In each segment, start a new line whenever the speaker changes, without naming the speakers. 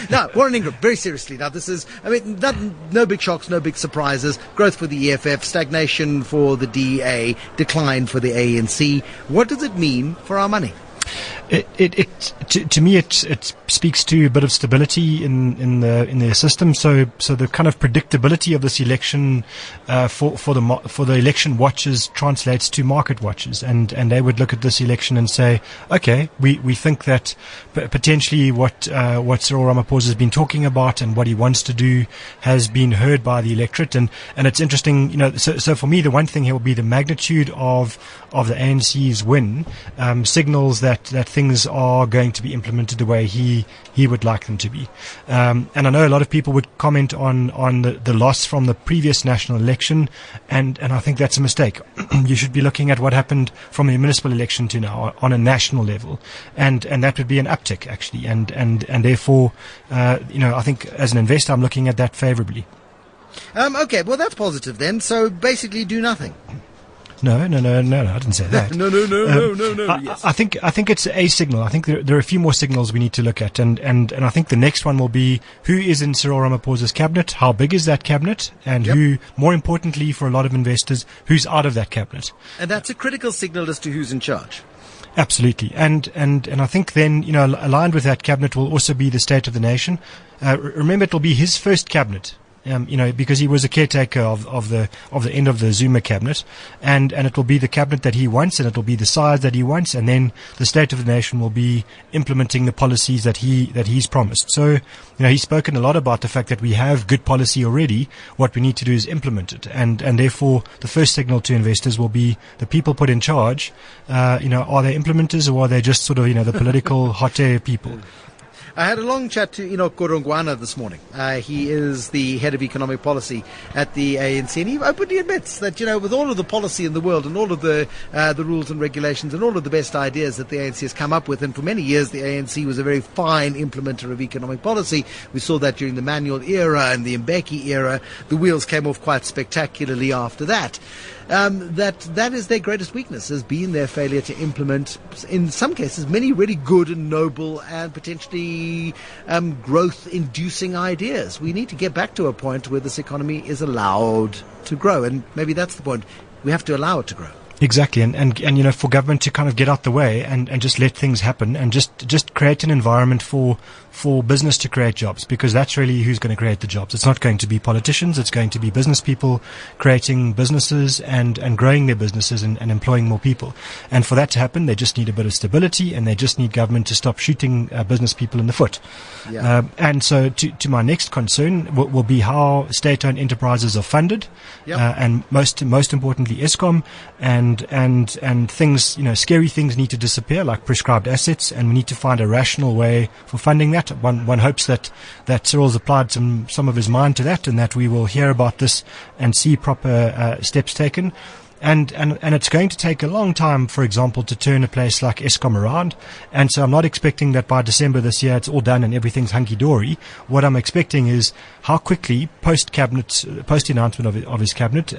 Now, Warren Ingram, very seriously, now this is, no big shocks, no big surprises, growth for the EFF, stagnation for the DA, decline for the ANC. What does it mean for our money?
To me, it speaks to a bit of stability in the system. So the kind of predictability of this election for the election watchers translates to market watchers, and they would look at this election and say, okay, we think that potentially what Cyril Ramaphosa has been talking about and what he wants to do has been heard by the electorate, and it's interesting, So for me, the one thing here will be the magnitude of the ANC's win signals that things are going to be implemented the way he would like them to be. And I know a lot of people would comment on the loss from the previous national election, and I think that's a mistake. You should be looking at what happened from the municipal election to now on a national level, and that would be an uptick actually, and therefore, I think as an investor I'm looking at that favorably.
Okay, well that's positive then. So basically, do nothing.
No, I didn't say that.
No. Yes.
I think it's a signal. I think there are a few more signals we need to look at, and I think the next one will be who is in Cyril Ramaphosa's cabinet, how big is that cabinet, and who, more importantly for a lot of investors, who's out of that cabinet.
And that's a critical signal as to who's in charge.
Absolutely, and I think then aligned with that cabinet will also be the state of the nation. Remember, it will be his first cabinet. Because he was a caretaker of the end of the Zuma cabinet, and it will be the cabinet that he wants, and it will be the size that he wants, and then the state of the nation will be implementing the policies that he's promised. So, he's spoken a lot about the fact that we have good policy already. What we need to do is implement it, and therefore the first signal to investors will be the people put in charge. Are they implementers, or are they just sort of the political hot air people?
I had a long chat to Enoch Godongwana this morning. He is the head of economic policy at the ANC, and he openly admits that, with all of the policy in the world and all of the rules and regulations and all of the best ideas that the ANC has come up with, and for many years the ANC was a very fine implementer of economic policy. We saw that during the Manuel era and the Mbeki era. The wheels came off quite spectacularly after that. That is their greatest weakness, has been their failure to implement, in some cases, many really good and noble and potentially growth-inducing ideas. We need to get back to a point where this economy is allowed to grow, and maybe that's the point. We have to allow it to grow.
Exactly, and for government to kind of get out the way and just let things happen, and just create an environment for business to create jobs, because that's really who's going to create the jobs. It's not going to be politicians, it's going to be business people creating businesses and growing their businesses and employing more people. And for that to happen, they just need a bit of stability, and they just need government to stop shooting business people in the foot.
Yeah.
And so to my next concern will be how state-owned enterprises are funded, and most importantly Eskom, and things, scary things need to disappear, like prescribed assets, and we need to find a rational way for funding that. One hopes that Cyril's applied some of his mind to that, and that we will hear about this and see proper steps taken. And it's going to take a long time, for example, to turn a place like Eskom around. And so I'm not expecting that by December this year it's all done and everything's hunky-dory. What I'm expecting is how quickly post-announcement of his cabinet,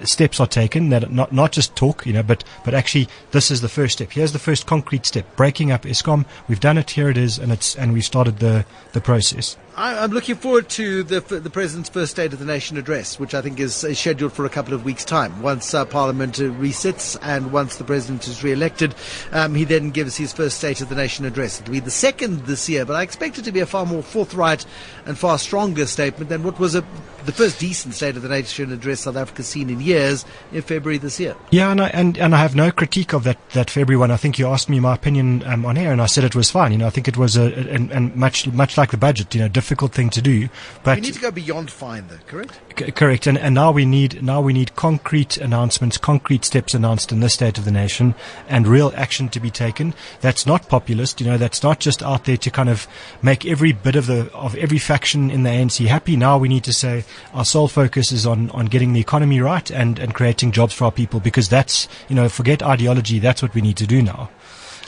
steps are taken, that not just talk, but actually this is the first step. Here's the first concrete step, breaking up Eskom. We've done it, here it is, and we've started the process.
I'm looking forward to the President's first State of the Nation address, which I think is scheduled for a couple of weeks' time. Once Parliament resits and once the President is re-elected, he then gives his first State of the Nation address. It'll be the second this year, but I expect it to be a far more forthright and far stronger statement than what was the first decent State of the Nation address South Africa's seen in years in February this year.
Yeah, and I have no critique of that February one. I think you asked me my opinion on air, and I said it was fine. I think it was and much like the budget, difficult thing to do. But
we need to go beyond fine, though, correct?
Correct, and now we need concrete announcements, concrete steps announced in this State of the Nation, and real action to be taken. That's not populist, that's not just out there to kind of make every bit of every faction in the ANC happy. Now we need to say our sole focus is on getting the economy right and creating jobs for our people, because that's, forget ideology, that's what we need to do now.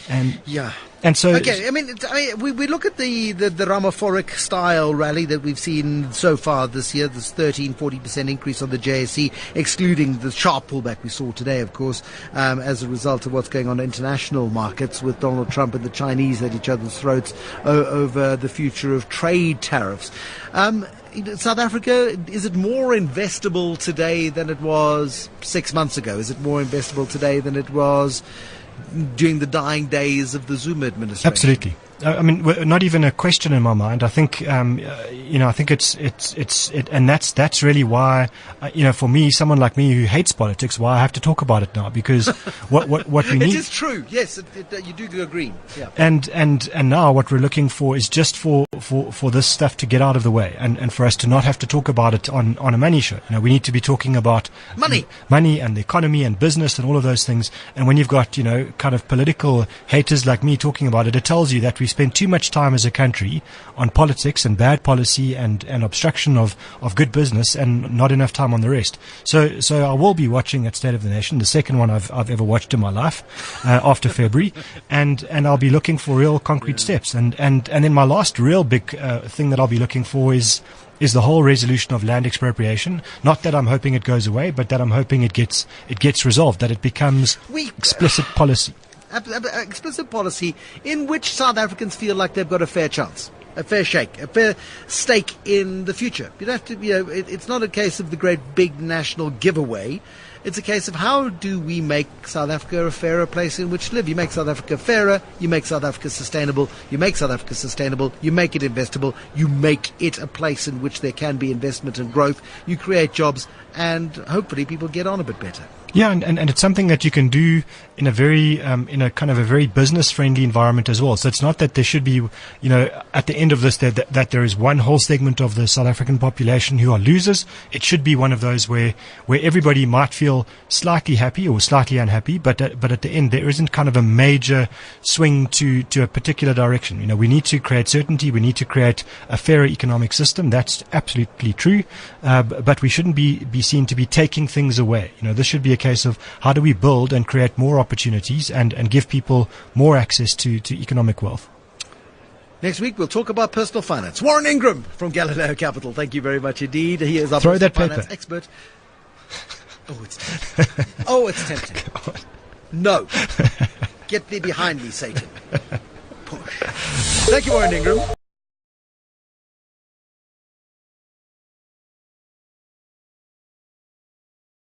And
yeah.
And so,
okay, we look at the Ramaphoric style rally that we've seen so far this year, this 40% increase on the JSE, excluding the sharp pullback we saw today, of course, as a result of what's going on in international markets with Donald Trump and the Chinese at each other's throats over the future of trade tariffs. South Africa, is it more investable today than it was 6 months ago? Is it more investable today than it was during the dying days of the Zuma administration?
Absolutely. I mean, not even a question in my mind. I think, I think and that's really why, for me, someone like me who hates politics, why I have to talk about it now, because what we need.
It is true. Yes, you do agree. Yeah.
And now what we're looking for is just for this stuff to get out of the way, and for us to not have to talk about it on a money show. We need to be talking about money and the economy and business and all of those things. And when you've got, kind of political haters like me talking about it, it tells you that we spend too much time as a country on politics and bad policy and obstruction of good business, and not enough time on the rest. So I will be watching that State of the Nation, the second one I've ever watched in my life, after February, and I'll be looking for real concrete steps. And then my last real big thing that I'll be looking for is the whole resolution of land expropriation. Not that I'm hoping it goes away, but that I'm hoping it gets resolved, that it becomes explicit policy.
Explicit policy in which South Africans feel like they've got a fair chance, a fair shake, a fair stake in the future. You don't have to, it's not a case of the great big national giveaway. It's a case of how do we make South Africa a fairer place in which to live. You make South Africa fairer, you make South Africa sustainable, you make South Africa sustainable, you make it investable, you make it a place in which there can be investment and growth, you create jobs, and hopefully people get on a bit better.
Yeah, and it's something that you can do in a very, in a kind of a very business-friendly environment as well. So it's not that there should be, at the end of this, that there is one whole segment of the South African population who are losers. It should be one of those where everybody might feel slightly happy or slightly unhappy, but at the end there isn't kind of a major swing to a particular direction. We need to create certainty. We need to create a fairer economic system. That's absolutely true. But we shouldn't be seen to be taking things away. This should be a case of how do we build and create more opportunities and give people more access to economic wealth.
Next week, we'll talk about personal finance. Warren Ingram from Galileo Capital. Thank you very much indeed. He is our personal finance expert. Oh, it's tempting. No. Get thee behind me, Satan. Push. Thank you, Warren Ingram.